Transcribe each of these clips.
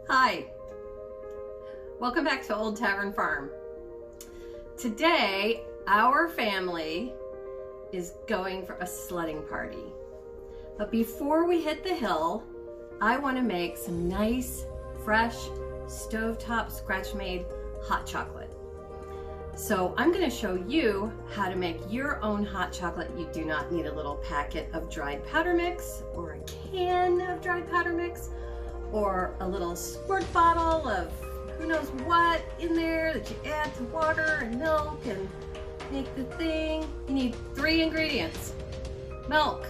Hi, welcome back to Old Tavern Farm. Today, our family is going for a sledding party. But before we hit the hill, I want to make some nice, fresh, stovetop scratch-made hot chocolate. So I'm going to show you how to make your own hot chocolate. You do not need a little packet of dried powder mix or a can of dried powder mix or a little squirt bottle of who knows what in there that you add to water and milk and make the thing. You need 3 ingredients: milk,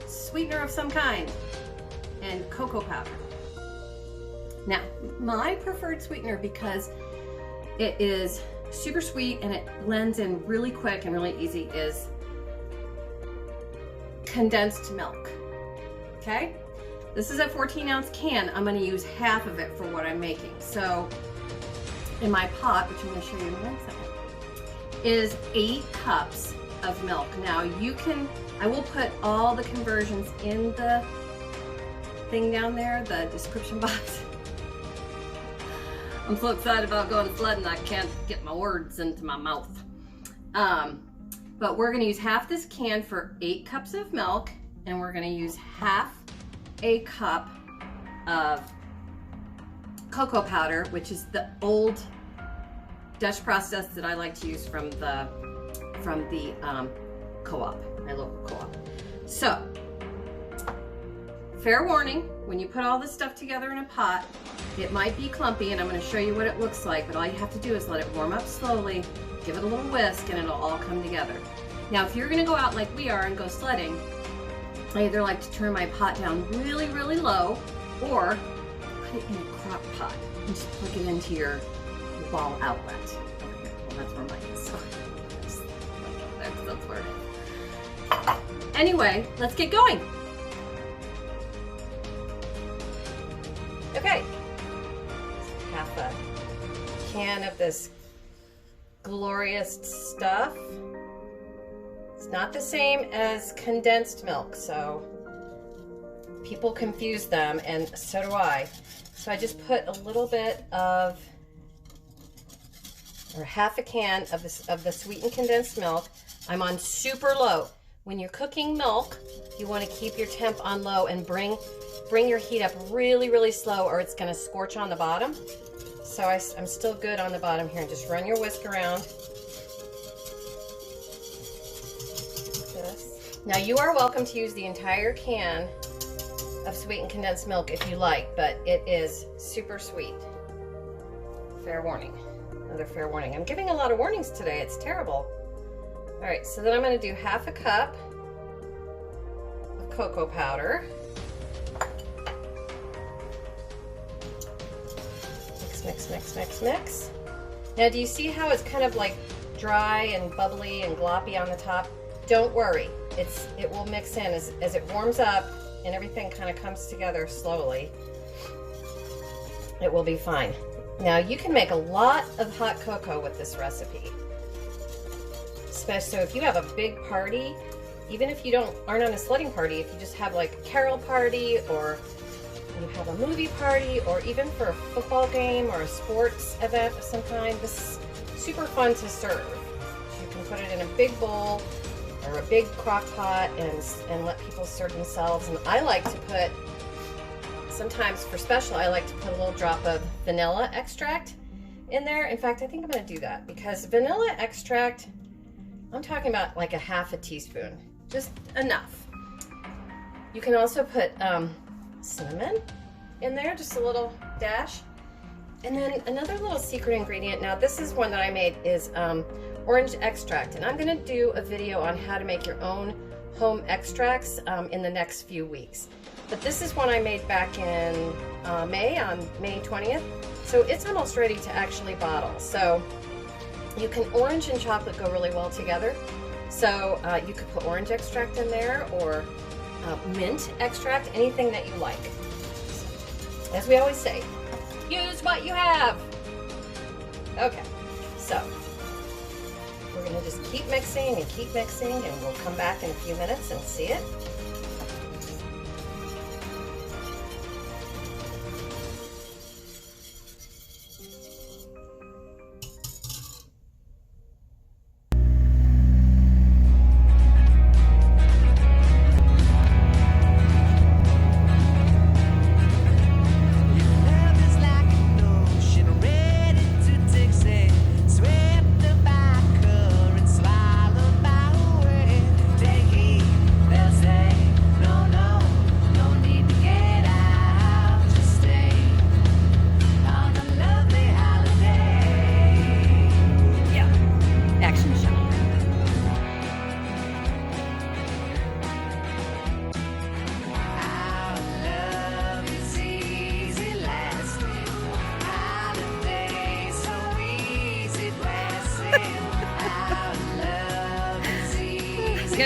sweetener of some kind, and cocoa powder. Now, my preferred sweetener, because it is super sweet and it blends in really quick and really easy, is condensed milk. Okay? This is a 14-ounce can. I'm going to use half of it for what I'm making. So in my pot, which I'm going to show you in 1 second, is 8 cups of milk. Now you can, I will put all the conversions in the thing down there, the description box. I'm so excited about going sledding, I can't get my words into my mouth. But we're going to use half this can for 8 cups of milk, and we're going to use half a cup of cocoa powder, which is the old Dutch process that I like to use from the co-op, my local co-op. So, fair warning, when you put all this stuff together in a pot, it might be clumpy, and I'm going to show you what it looks like, but all you have to do is let it warm up slowly, give it a little whisk, and it'll all come together. Now, if you're going to go out like we are and go sledding, I either like to turn my pot down really, really low, or put it in a crock pot and just plug it into your wall outlet. Okay, well, that's where mine is. So that's where it is. Anyway, let's get going. Okay, half a can of this glorious stuff. It's not the same as condensed milk, so people confuse them, and so do I. So I just put a little bit of, or half a can of the sweetened condensed milk. I'm on super low. When you're cooking milk, you want to keep your temp on low and bring your heat up really, really slow, or it's going to scorch on the bottom. So I'm still good on the bottom here. And just run your whisk around. Now, you are welcome to use the entire can of sweetened condensed milk if you like, but it is super sweet. Fair warning. Another fair warning. I'm giving a lot of warnings today. It's terrible. All right, so then I'm going to do half a cup of cocoa powder. Mix, mix, mix, mix. Now, do you see how it's kind of like dry and bubbly and gloppy on the top? Don't worry. It will mix in as it warms up and everything kind of comes together slowly. It will be fine. Now, you can make a lot of hot cocoa with this recipe. So if you have a big party, even if you aren't on a sledding party, if you just have like a carol party, or you have a movie party, or even for a football game or a sports event of some kind, this is super fun to serve. So you can put it in a big bowl or a big crock pot and let people serve themselves. And I like to put, sometimes for special, I like to put a little drop of vanilla extract in there. In fact, I think I'm going to do that, because vanilla extract, I'm talking about like a half a teaspoon, just enough. You can also put cinnamon in there, just a little dash. And then another little secret ingredient, now this is one that I made, is orange extract, and I'm going to do a video on how to make your own home extracts in the next few weeks. But this is one I made back in May, on May 20th, so it's almost ready to actually bottle. So you can, orange and chocolate go really well together, so you could put orange extract in there, or mint extract, anything that you like. As we always say, use what you have. Okay, so we're going to just keep mixing, and we'll come back in a few minutes and see it.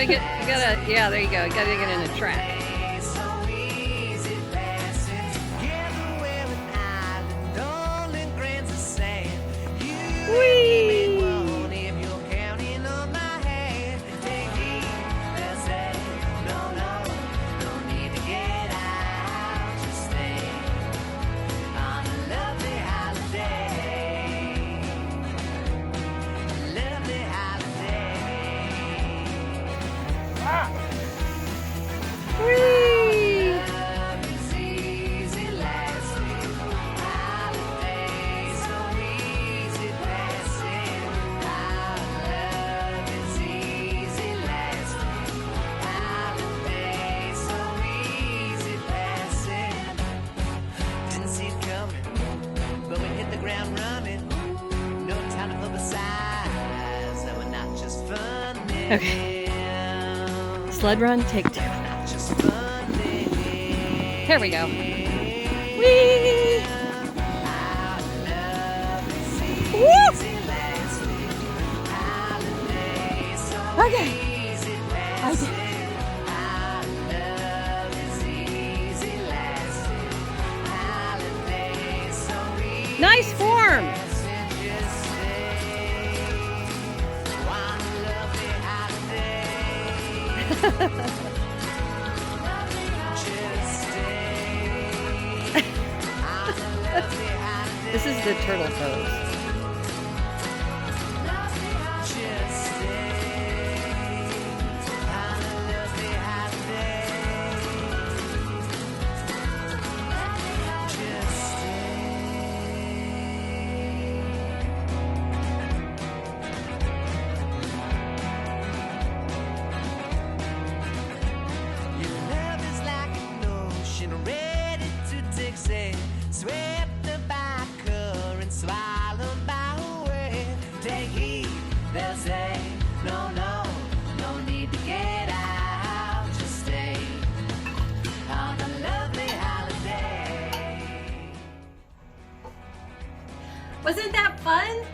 yeah, there you go. You gotta get in a track. Whee! Okay. Sled run, take 2. Here we go. Whee! Woo! Okay. I did it. Nice form. This is the turtle pose. Wasn't that fun?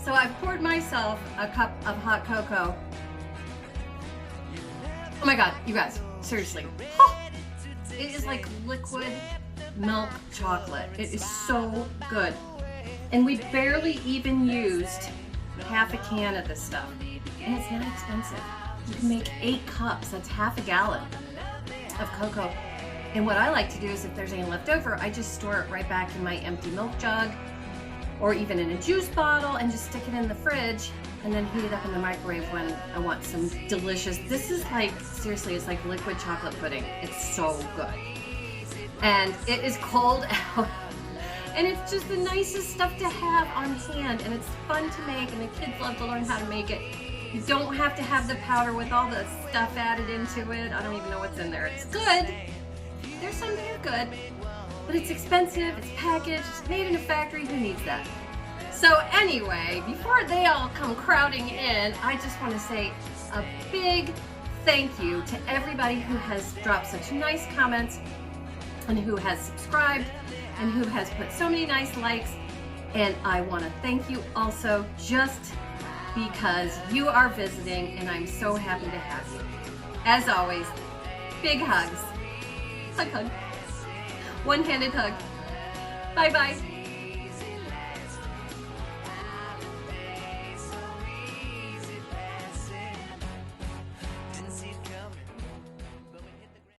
So I poured myself a cup of hot cocoa. Oh my God, you guys, seriously. Oh, it is like liquid milk chocolate. It is so good. And we barely even used half a can of this stuff. And it's not expensive. You can make 8 cups, that's half a gallon of cocoa. And what I like to do is if there's any left over, I just store it right back in my empty milk jug or even in a juice bottle and just stick it in the fridge and then heat it up in the microwave when I want some delicious, this is like, seriously, it's like liquid chocolate pudding. It's so good. And it is cold out. And it's just the nicest stuff to have on hand, and it's fun to make, and the kids love to learn how to make it. You don't have to have the powder with all the stuff added into it. I don't even know what's in there. It's good. There's some that are good, but it's expensive, it's packaged, it's made in a factory. Who needs that? So anyway, before they all come crowding in, I just want to say a big thank you to everybody who has dropped such nice comments and who has subscribed and who has put so many nice likes. And I want to thank you also just because you are visiting, and I'm so happy to have you. As always, big hugs. Hug, hug. One-handed hug. Bye-bye.